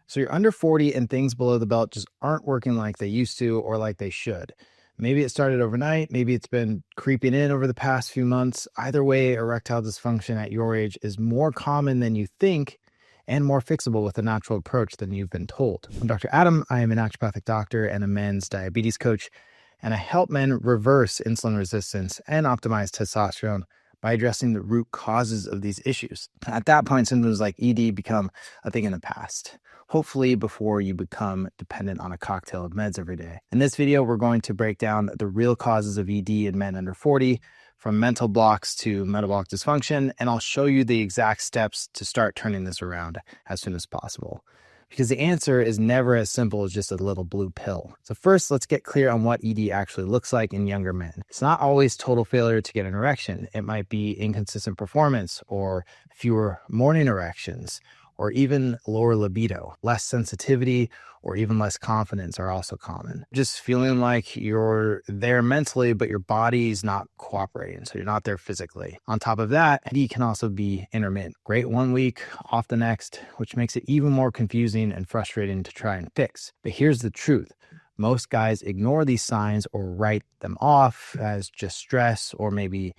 So you're under 40 and things below the belt just aren't working like they used to or like they should. Maybe it started overnight. Maybe it's been creeping in over the past few months. Either way, erectile dysfunction at your age is more common than you think and more fixable with a natural approach than you've been told. I'm Dr. Adam. I am a naturopathic doctor and a men's diabetes coach, and I help men reverse insulin resistance and optimize testosterone by addressing the root causes of these issues. At that point, symptoms like ED become a thing in the past, hopefully before you become dependent on a cocktail of meds every day. In this video, we're going to break down the real causes of ED in men under 40, from mental blocks to metabolic dysfunction, and I'll show you the exact steps to start turning this around as soon as possible. Because the answer is never as simple as just a little blue pill. So first, let's get clear on what ED actually looks like in younger men. It's not always total failure to get an erection. It might be inconsistent performance or fewer morning erections, or even lower libido. Less sensitivity or even less confidence are also common. Just feeling like you're there mentally, but your body's not cooperating, so you're not there physically. On top of that, ED can also be intermittent. Great one week, off the next, which makes it even more confusing and frustrating to try and fix. But here's the truth. Most guys ignore these signs or write them off as just stress or maybe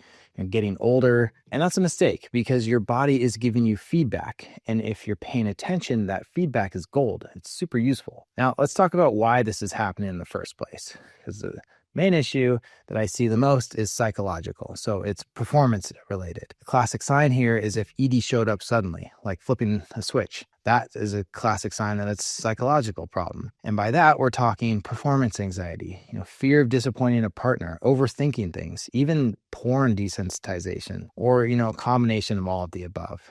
getting older. And that's a mistake because your body is giving you feedback. And if you're paying attention, that feedback is gold. It's super useful. Now, let's talk about why this is happening in the first place. Because the main issue that I see the most is psychological. So it's performance related. The classic sign here is if ED showed up suddenly, like flipping a switch. That is a classic sign that it's a psychological problem. And by that, we're talking performance anxiety, fear of disappointing a partner, overthinking things, even porn desensitization, or, a combination of all of the above.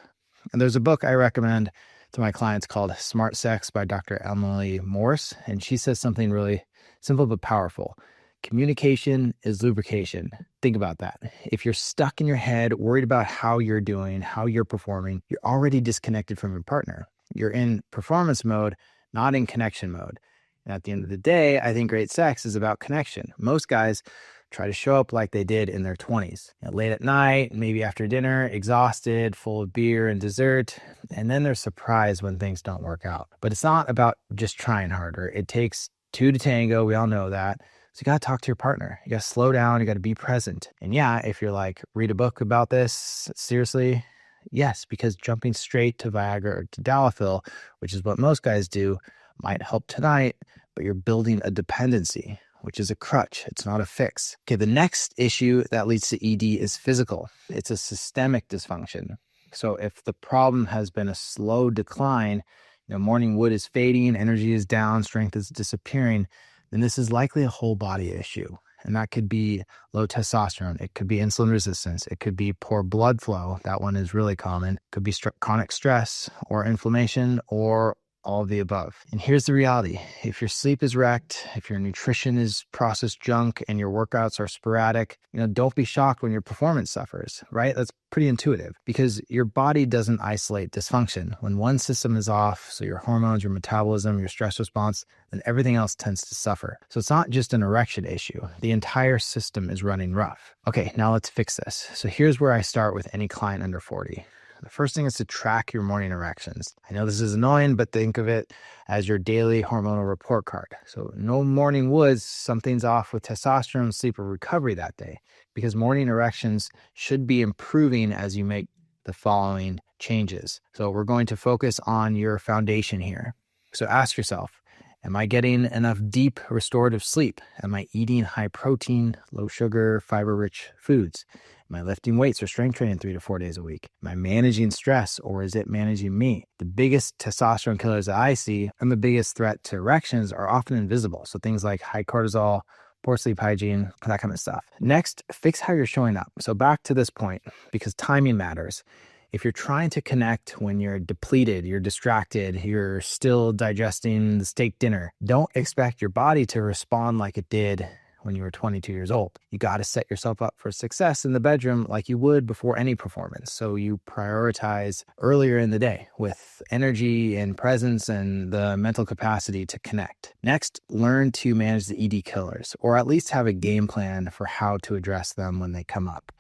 And there's a book I recommend to my clients called Smart Sex by Dr. Emily Morse. And she says something really simple but powerful. Communication is lubrication. Think about that. If you're stuck in your head, worried about how you're doing, how you're performing, you're already disconnected from your partner. You're in performance mode, not in connection mode. And at the end of the day, I think great sex is about connection. Most guys try to show up like they did in their 20s, late at night, maybe after dinner, exhausted, full of beer and dessert, and then they're surprised when things don't work out. But it's not about just trying harder. It takes two to tango. We all know that. So you got to talk to your partner. You got to slow down. You got to be present. And yeah, if you're like, read a book about this, seriously, yes, because jumping straight to Viagra or to Dalafil, which is what most guys do, might help tonight, but you're building a dependency, which is a crutch. It's not a fix. Okay, the next issue that leads to ED is physical. It's a systemic dysfunction. So if the problem has been a slow decline, morning wood is fading, energy is down, strength is disappearing, then this is likely a whole body issue. And that could be low testosterone. It could be insulin resistance. It could be poor blood flow. That one is really common. It could be chronic stress or inflammation or all of the above. And here's the reality. If your sleep is wrecked, if your nutrition is processed junk and your workouts are sporadic, don't be shocked when your performance suffers, right? That's pretty intuitive because your body doesn't isolate dysfunction. When one system is off, so your hormones, your metabolism, your stress response, then everything else tends to suffer. So it's not just an erection issue. The entire system is running rough. Okay, now let's fix this. So here's where I start with any client under 40. The first thing is to track your morning erections. I know this is annoying, but think of it as your daily hormonal report card. So no morning woods, something's off with testosterone, sleep, or recovery that day, because morning erections should be improving as you make the following changes. So we're going to focus on your foundation here. So ask yourself, am I getting enough deep restorative sleep? Am I eating high protein, low sugar, fiber-rich foods? Am I lifting weights or strength training 3 to 4 days a week? Am I managing stress or is it managing me? The biggest testosterone killers that I see and the biggest threat to erections are often invisible. So things like high cortisol, poor sleep hygiene, that kind of stuff. Next, fix how you're showing up. So back to this point, because timing matters. If you're trying to connect when you're depleted, you're distracted, you're still digesting the steak dinner, don't expect your body to respond like it did when you were 22 years old. You got to set yourself up for success in the bedroom like you would before any performance. So you prioritize earlier in the day with energy and presence and the mental capacity to connect. Next, learn to manage the ED killers, or at least have a game plan for how to address them when they come up.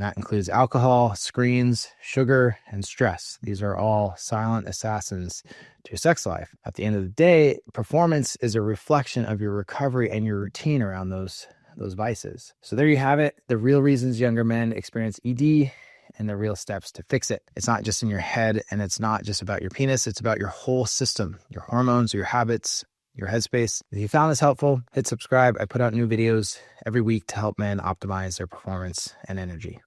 And that includes alcohol, screens, sugar, and stress. These are all silent assassins to your sex life. At the end of the day, performance is a reflection of your recovery and your routine around those vices. So there you have it, the real reasons younger men experience ED and the real steps to fix it. It's not just in your head, and it's not just about your penis. It's about your whole system, your hormones, your habits, your headspace. If you found this helpful, hit subscribe. I put out new videos every week to help men optimize their performance and energy.